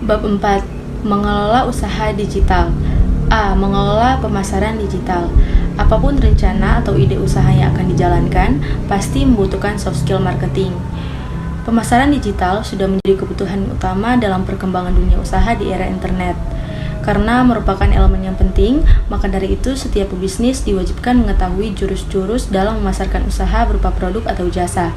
Bab 4. Mengelola usaha digital. A. Mengelola pemasaran digital. Apapun rencana atau ide usaha yang akan dijalankan, pasti membutuhkan soft skill marketing. Pemasaran digital sudah menjadi kebutuhan utama dalam perkembangan dunia usaha di era internet. Karena merupakan elemen yang penting, maka dari itu setiap pebisnis diwajibkan mengetahui jurus-jurus dalam memasarkan usaha berupa produk atau jasa.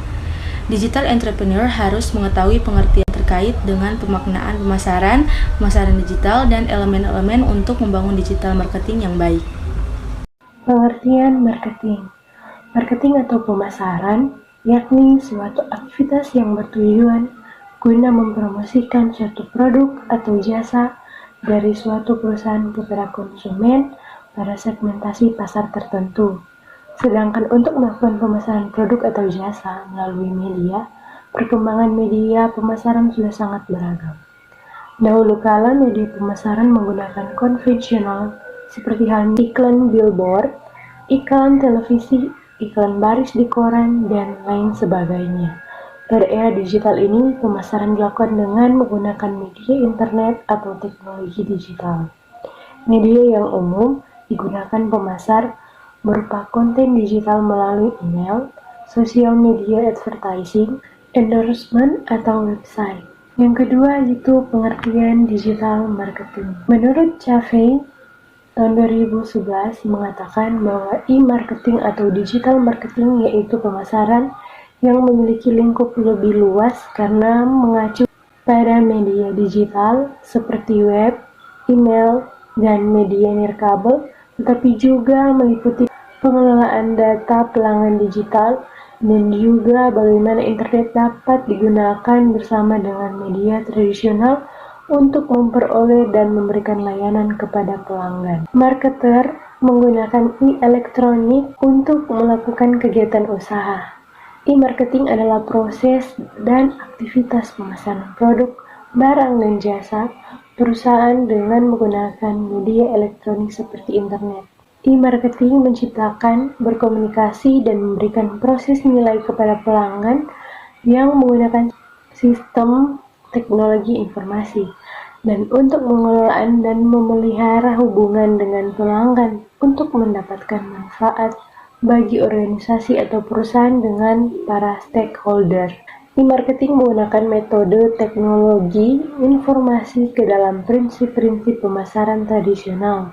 Digital entrepreneur harus mengetahui pengertian terkait dengan pemaknaan pemasaran digital, dan elemen-elemen untuk membangun digital marketing yang baik. Pengertian marketing. Marketing atau pemasaran yakni suatu aktivitas yang bertujuan guna mempromosikan suatu produk atau jasa dari suatu perusahaan kepada konsumen pada segmentasi pasar tertentu. Sedangkan untuk melakukan pemasaran produk atau jasa melalui media, perkembangan media pemasaran sudah sangat beragam. Dahulu kala media pemasaran menggunakan konvensional seperti halnya iklan billboard, iklan televisi, iklan baris di koran, dan lain sebagainya. Pada era digital ini, pemasaran dilakukan dengan menggunakan media internet atau teknologi digital. Media yang umum digunakan pemasar berupa konten digital melalui email, social media advertising, endorsement, atau website. Yang kedua yaitu pengertian digital marketing. Menurut Chavez, tahun 2011 mengatakan bahwa e-marketing atau digital marketing yaitu pemasaran yang memiliki lingkup lebih luas karena mengacu pada media digital seperti web, email, dan media nirkabel, tetapi juga meliputi pengelolaan data pelanggan digital dan juga bagaimana internet dapat digunakan bersama dengan media tradisional untuk memperoleh dan memberikan layanan kepada pelanggan. Marketer menggunakan e-elektronik untuk melakukan kegiatan usaha. E-marketing adalah proses dan aktivitas pemasaran produk, barang, dan jasa perusahaan dengan menggunakan media elektronik seperti internet. E-marketing menciptakan, berkomunikasi, dan memberikan proses nilai kepada pelanggan yang menggunakan sistem teknologi informasi, dan untuk mengelola dan memelihara hubungan dengan pelanggan untuk mendapatkan manfaat bagi organisasi atau perusahaan dengan para stakeholder. E-marketing menggunakan metode teknologi informasi ke dalam prinsip-prinsip pemasaran tradisional.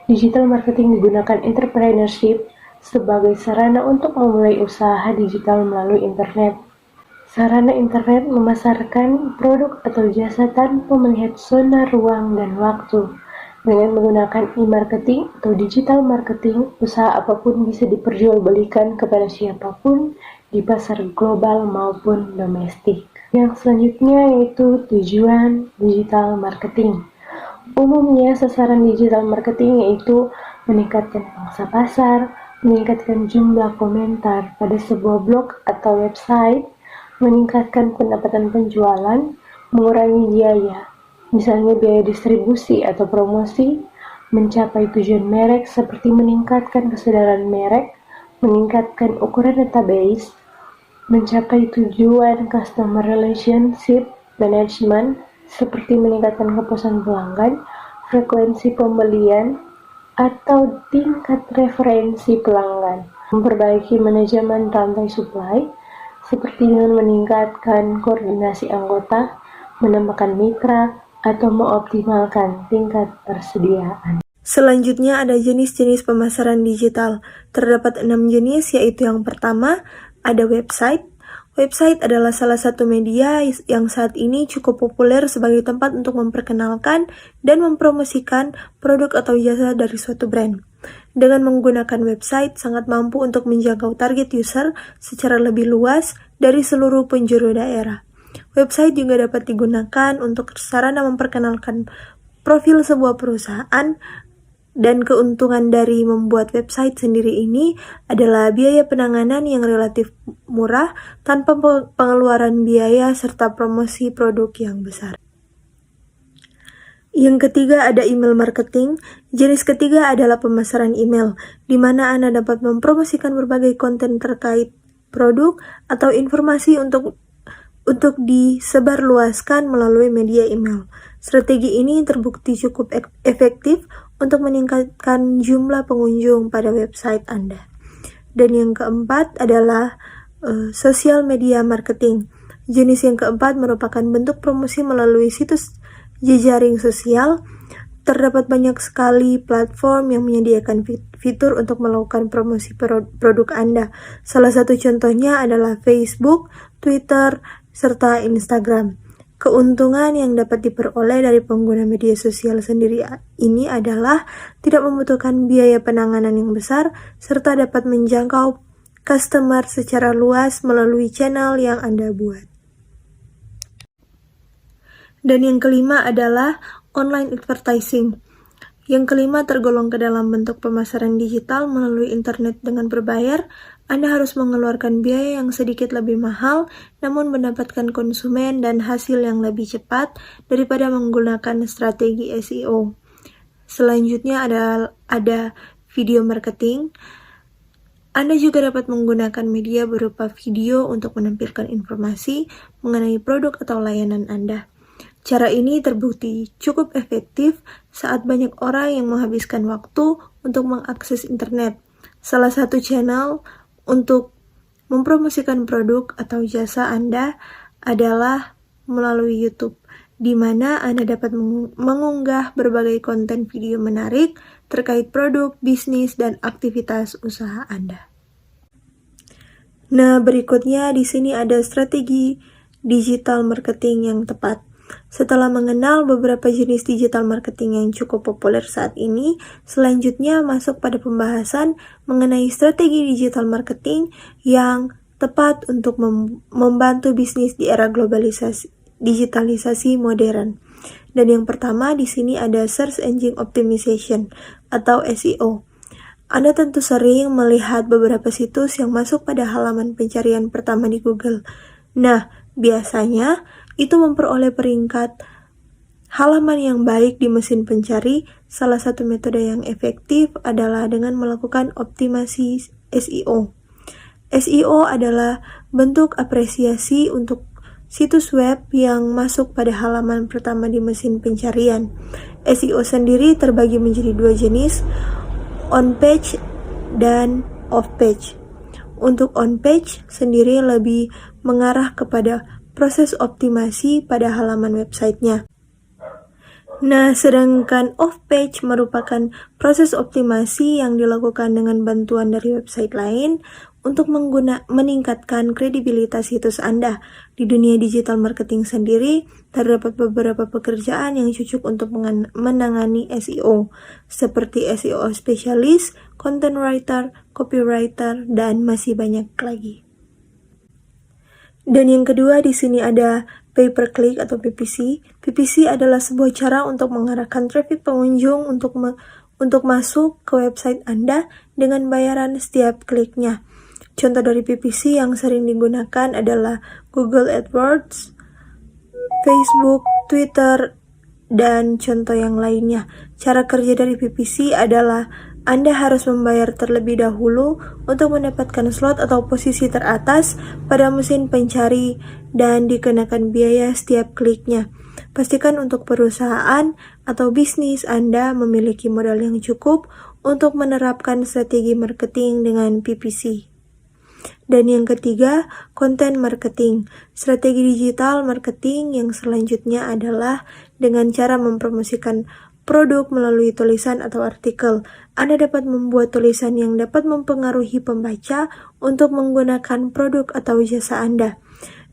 Digital marketing digunakan entrepreneurship sebagai sarana untuk memulai usaha digital melalui internet. Sarana internet memasarkan produk atau jasa tanpa melihat zona ruang dan waktu. Dengan menggunakan e-marketing atau digital marketing, usaha apapun bisa diperjualbelikan kepada siapapun di pasar global maupun domestik. Yang selanjutnya yaitu tujuan digital marketing. Umumnya sasaran digital marketing yaitu meningkatkan pangsa pasar, meningkatkan jumlah komentar pada sebuah blog atau website, meningkatkan pendapatan penjualan, mengurangi biaya, misalnya biaya distribusi atau promosi, mencapai tujuan merek seperti meningkatkan kesadaran merek, meningkatkan ukuran database, mencapai tujuan customer relationship management seperti meningkatkan kepuasan pelanggan, frekuensi pembelian, atau tingkat referensi pelanggan, memperbaiki manajemen rantai supply seperti dengan meningkatkan koordinasi anggota, menambahkan mitra, atau mengoptimalkan tingkat persediaan. Selanjutnya ada jenis-jenis pemasaran digital. Terdapat 6 jenis, yaitu yang pertama ada website. Website adalah salah satu media yang saat ini cukup populer sebagai tempat untuk memperkenalkan dan mempromosikan produk atau jasa dari suatu brand. Dengan menggunakan website, sangat mampu untuk menjangkau target user secara lebih luas dari seluruh penjuru daerah. Website juga dapat digunakan untuk sarana memperkenalkan profil sebuah perusahaan, dan keuntungan dari membuat website sendiri ini adalah biaya penanganan yang relatif murah tanpa pengeluaran biaya serta promosi produk yang besar. Yang ketiga ada email marketing. Jenis ketiga adalah pemasaran email, di mana Anda dapat mempromosikan berbagai konten terkait produk atau informasi untuk disebarluaskan melalui media email. Strategi ini terbukti cukup efektif untuk meningkatkan jumlah pengunjung pada website Anda. Dan yang keempat adalah sosial media marketing. Jenis yang keempat merupakan bentuk promosi melalui situs jejaring sosial. Terdapat banyak sekali platform yang menyediakan fitur untuk melakukan promosi produk Anda. Salah satu contohnya adalah Facebook, Twitter, serta Instagram. Keuntungan yang dapat diperoleh dari pengguna media sosial sendiri ini adalah tidak membutuhkan biaya penanganan yang besar, serta dapat menjangkau customer secara luas melalui channel yang Anda buat. Dan yang kelima adalah online advertising. Yang kelima tergolong ke dalam bentuk pemasaran digital melalui internet dengan berbayar. Anda harus mengeluarkan biaya yang sedikit lebih mahal, namun mendapatkan konsumen dan hasil yang lebih cepat daripada menggunakan strategi SEO. Selanjutnya ada video marketing. Anda juga dapat menggunakan media berupa video untuk menampilkan informasi mengenai produk atau layanan Anda. Cara ini terbukti cukup efektif saat banyak orang yang menghabiskan waktu untuk mengakses internet. Salah satu channel untuk mempromosikan produk atau jasa Anda adalah melalui YouTube, di mana Anda dapat mengunggah berbagai konten video menarik terkait produk, bisnis, dan aktivitas usaha Anda. Nah, berikutnya di sini ada strategi digital marketing yang tepat. Setelah mengenal beberapa jenis digital marketing yang cukup populer saat ini, selanjutnya masuk pada pembahasan mengenai strategi digital marketing yang tepat untuk membantu bisnis di era digitalisasi modern. Dan yang pertama di sini ada Search Engine Optimization atau SEO. Anda tentu sering melihat beberapa situs yang masuk pada halaman pencarian pertama di Google. Nah, biasanya itu memperoleh peringkat halaman yang baik di mesin pencari. Salah satu metode yang efektif adalah dengan melakukan optimasi SEO. SEO adalah bentuk apresiasi untuk situs web yang masuk pada halaman pertama di mesin pencarian. SEO sendiri terbagi menjadi dua jenis, on-page dan off-page. Untuk on-page sendiri lebih mengarah kepada proses optimasi pada halaman websitenya. Nah, sedangkan off-page merupakan proses optimasi yang dilakukan dengan bantuan dari website lain untuk meningkatkan kredibilitas situs Anda. Di dunia digital marketing sendiri, terdapat beberapa pekerjaan yang cocok untuk menangani SEO, seperti SEO spesialis, content writer, copywriter, dan masih banyak lagi. Dan yang kedua di sini ada pay per click atau PPC. PPC adalah sebuah cara untuk mengarahkan traffic pengunjung untuk masuk ke website Anda dengan bayaran setiap kliknya. Contoh dari PPC yang sering digunakan adalah Google AdWords, Facebook, Twitter, dan contoh yang lainnya. Cara kerja dari PPC adalah Anda harus membayar terlebih dahulu untuk mendapatkan slot atau posisi teratas pada mesin pencari dan dikenakan biaya setiap kliknya. Pastikan untuk perusahaan atau bisnis Anda memiliki modal yang cukup untuk menerapkan strategi marketing dengan PPC. Dan yang ketiga, content marketing. Strategi digital marketing yang selanjutnya adalah dengan cara mempromosikan produk melalui tulisan atau artikel. Anda dapat membuat tulisan yang dapat mempengaruhi pembaca untuk menggunakan produk atau jasa Anda.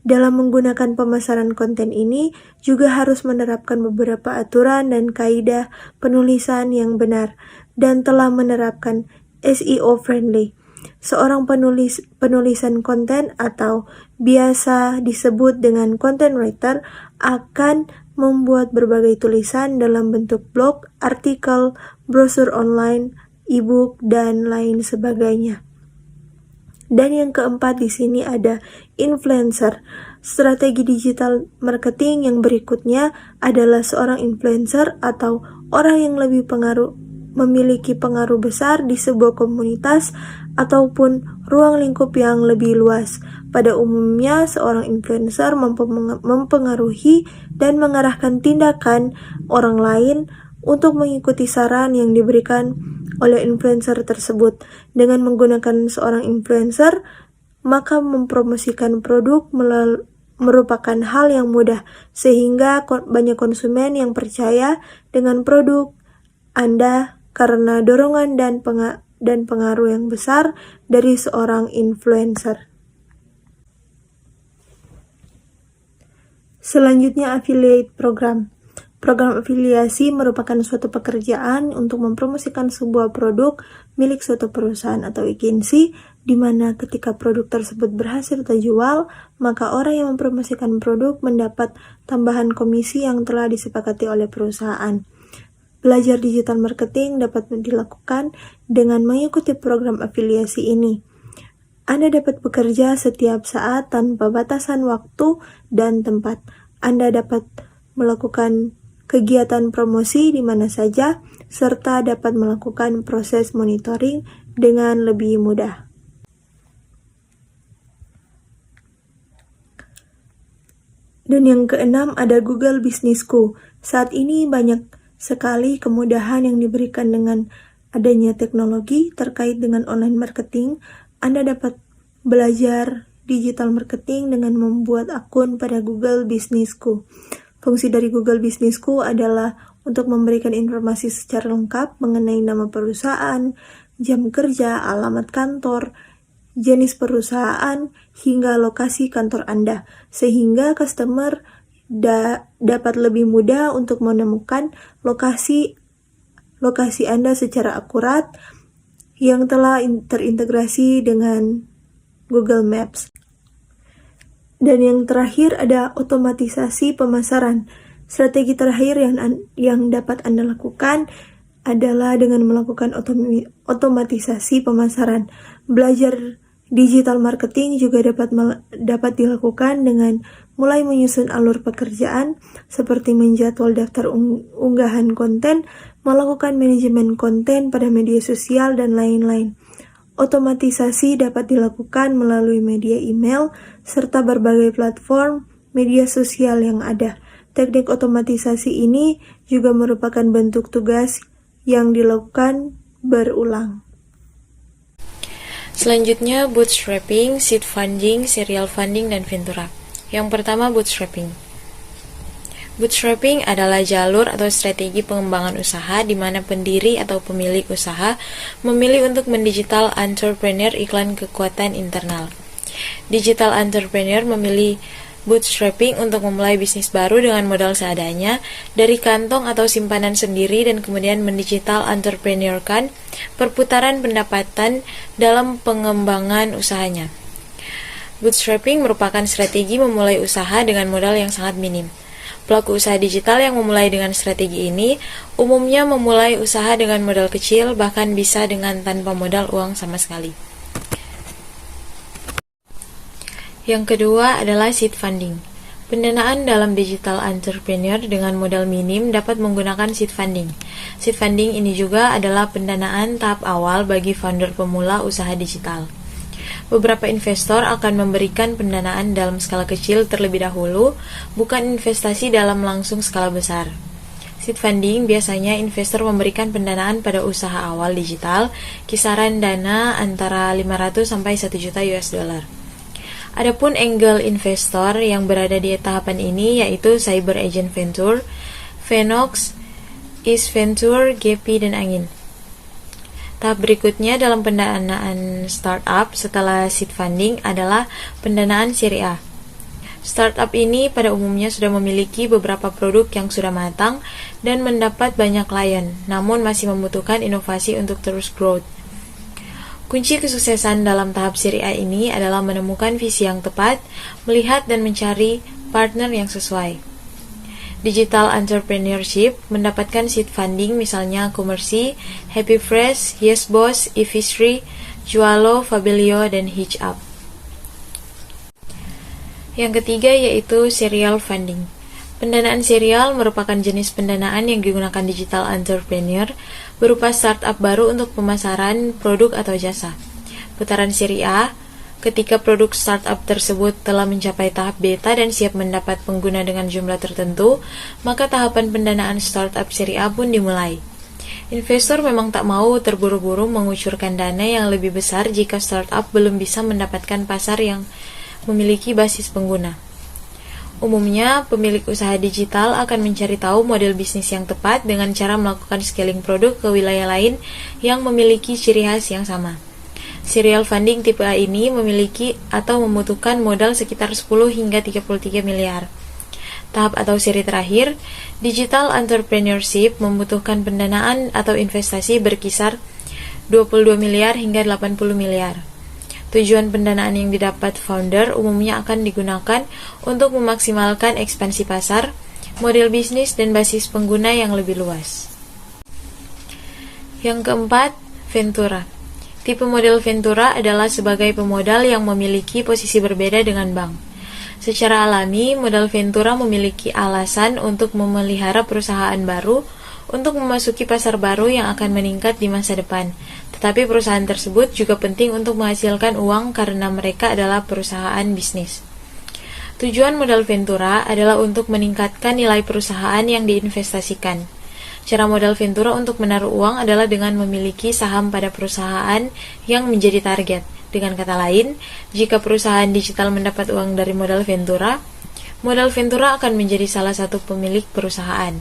Dalam menggunakan pemasaran konten ini, juga harus menerapkan beberapa aturan dan kaidah penulisan yang benar, dan telah menerapkan SEO friendly. Seorang penulisan konten atau biasa disebut dengan content writer akan membuat berbagai tulisan dalam bentuk blog, artikel, brosur online, e-book, dan lain sebagainya. Dan yang keempat di sini ada influencer. Strategi digital marketing yang berikutnya adalah seorang influencer atau orang yang memiliki pengaruh besar di sebuah komunitas ataupun ruang lingkup yang lebih luas. Pada umumnya, seorang influencer mempengaruhi dan mengarahkan tindakan orang lain untuk mengikuti saran yang diberikan oleh influencer tersebut. Dengan menggunakan seorang influencer, maka mempromosikan produk merupakan hal yang mudah, sehingga banyak konsumen yang percaya dengan produk Anda karena dorongan dan pengaruh yang besar dari seorang influencer. Selanjutnya, affiliate program. Program afiliasi merupakan suatu pekerjaan untuk mempromosikan sebuah produk milik suatu perusahaan atau agensi, di mana ketika produk tersebut berhasil terjual, maka orang yang mempromosikan produk mendapat tambahan komisi yang telah disepakati oleh perusahaan. Belajar digital marketing dapat dilakukan dengan mengikuti program afiliasi ini. Anda dapat bekerja setiap saat tanpa batasan waktu dan tempat. Anda dapat melakukan kegiatan promosi di mana saja, serta dapat melakukan proses monitoring dengan lebih mudah. Dan yang keenam ada Google Business School. Saat ini banyak sekali kemudahan yang diberikan dengan adanya teknologi terkait dengan online marketing. Anda dapat belajar digital marketing dengan membuat akun pada Google Business School. Fungsi dari Google Business School adalah untuk memberikan informasi secara lengkap mengenai nama perusahaan, jam kerja, alamat kantor, jenis perusahaan, hingga lokasi kantor Anda, sehingga customer dapat lebih mudah untuk menemukan lokasi Anda secara akurat yang telah terintegrasi dengan Google Maps. Dan yang terakhir ada otomatisasi pemasaran. Strategi terakhir yang dapat Anda lakukan adalah dengan melakukan otomatisasi pemasaran. Belajar digital marketing juga dapat dilakukan dengan mulai menyusun alur pekerjaan seperti menjadwal daftar unggahan konten, melakukan manajemen konten pada media sosial, dan lain-lain. Otomatisasi dapat dilakukan melalui media email serta berbagai platform media sosial yang ada. Teknik otomatisasi ini juga merupakan bentuk tugas yang dilakukan berulang. Selanjutnya, bootstrapping, seed funding, serial funding, dan ventura. Yang pertama, bootstrapping. Bootstrapping adalah jalur atau strategi pengembangan usaha di mana pendiri atau pemilik usaha memilih untuk mendigital entrepreneur iklan kekuatan internal. Digital entrepreneur memilih bootstrapping untuk memulai bisnis baru dengan modal seadanya dari kantong atau simpanan sendiri dan kemudian mendigital entrepreneurkan perputaran pendapatan dalam pengembangan usahanya. Bootstrapping merupakan strategi memulai usaha dengan modal yang sangat minim. Pelaku usaha digital yang memulai dengan strategi ini umumnya memulai usaha dengan modal kecil, bahkan bisa dengan tanpa modal uang sama sekali. Yang kedua adalah seed funding. Pendanaan dalam digital entrepreneur dengan modal minim dapat menggunakan seed funding. Seed funding ini juga adalah pendanaan tahap awal bagi founder pemula usaha digital. Beberapa investor akan memberikan pendanaan dalam skala kecil terlebih dahulu, bukan investasi dalam langsung skala besar. Seed funding biasanya investor memberikan pendanaan pada usaha awal digital, kisaran dana antara 500 sampai 1 juta $. Adapun angel investor yang berada di tahapan ini yaitu Cyber Agent Venture, Venox, East Venture, GP, dan Angin. Tahap berikutnya dalam pendanaan startup setelah seed funding adalah pendanaan Serie A. Startup ini pada umumnya sudah memiliki beberapa produk yang sudah matang dan mendapat banyak klien, namun masih membutuhkan inovasi untuk terus growth. Kunci kesuksesan dalam tahap Serie A ini adalah menemukan visi yang tepat, melihat dan mencari partner yang sesuai. Digital entrepreneurship mendapatkan seed funding misalnya Commercy, Happy Fresh, Yes Boss, Ifistry, Jualo, Fabelio, dan Hitch Up. Yang ketiga yaitu serial funding. Pendanaan serial merupakan jenis pendanaan yang digunakan digital entrepreneur berupa startup baru untuk pemasaran produk atau jasa. putaran seri A, ketika produk startup tersebut telah mencapai tahap beta dan siap mendapat pengguna dengan jumlah tertentu, maka tahapan pendanaan startup seri A pun dimulai. Investor memang tak mau terburu-buru mengucurkan dana yang lebih besar jika startup belum bisa mendapatkan pasar yang memiliki basis pengguna. Umumnya, pemilik usaha digital akan mencari tahu model bisnis yang tepat dengan cara melakukan scaling produk ke wilayah lain yang memiliki ciri khas yang sama. Serial funding tipe A ini memiliki atau membutuhkan modal sekitar 10 hingga 33 miliar. Tahap atau seri terakhir, digital entrepreneurship membutuhkan pendanaan atau investasi berkisar 22 miliar hingga 80 miliar. Tujuan pendanaan yang didapat founder umumnya akan digunakan untuk memaksimalkan ekspansi pasar, model bisnis, dan basis pengguna yang lebih luas. Yang keempat, Ventura. Tipe model Ventura adalah sebagai pemodal yang memiliki posisi berbeda dengan bank. Secara alami, modal Ventura memiliki alasan untuk memelihara perusahaan baru untuk memasuki pasar baru yang akan meningkat di masa depan. Tetapi perusahaan tersebut juga penting untuk menghasilkan uang karena mereka adalah perusahaan bisnis. Tujuan modal Ventura adalah untuk meningkatkan nilai perusahaan yang diinvestasikan. Cara modal Ventura untuk menaruh uang adalah dengan memiliki saham pada perusahaan yang menjadi target. Dengan kata lain, jika perusahaan digital mendapat uang dari modal Ventura akan menjadi salah satu pemilik perusahaan.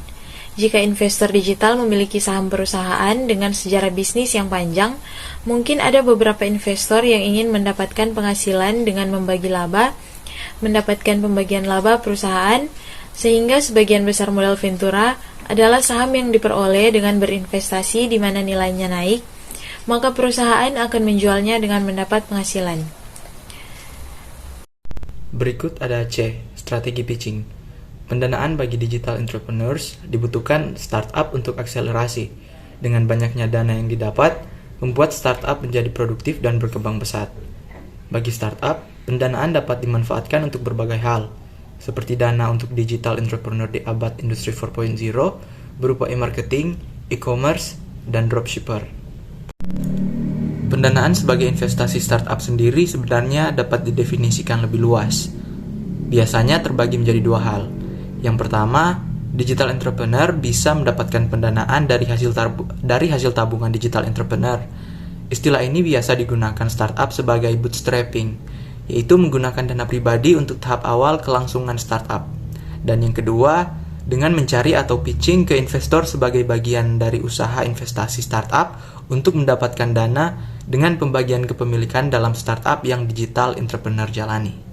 Jika investor digital memiliki saham perusahaan dengan sejarah bisnis yang panjang, mungkin ada beberapa investor yang ingin mendapatkan penghasilan dengan mendapatkan pembagian laba perusahaan, sehingga sebagian besar modal Ventura adalah saham yang diperoleh dengan berinvestasi di mana nilainya naik, maka perusahaan akan menjualnya dengan mendapat penghasilan. Berikut ada C, strategi pitching. Pendanaan bagi digital entrepreneurs dibutuhkan startup untuk akselerasi. Dengan banyaknya dana yang didapat, membuat startup menjadi produktif dan berkembang pesat. Bagi startup, pendanaan dapat dimanfaatkan untuk berbagai hal, seperti dana untuk digital entrepreneur di abad Industri 4.0 berupa e-marketing, e-commerce, dan dropshipper. Pendanaan sebagai investasi startup sendiri sebenarnya dapat didefinisikan lebih luas. Biasanya terbagi menjadi dua hal. Yang pertama, digital entrepreneur bisa mendapatkan pendanaan dari hasil tabungan digital entrepreneur. Istilah ini biasa digunakan startup sebagai bootstrapping, yaitu menggunakan dana pribadi untuk tahap awal kelangsungan startup. Dan yang kedua, dengan mencari atau pitching ke investor sebagai bagian dari usaha investasi startup untuk mendapatkan dana dengan pembagian kepemilikan dalam startup yang digital entrepreneur jalani.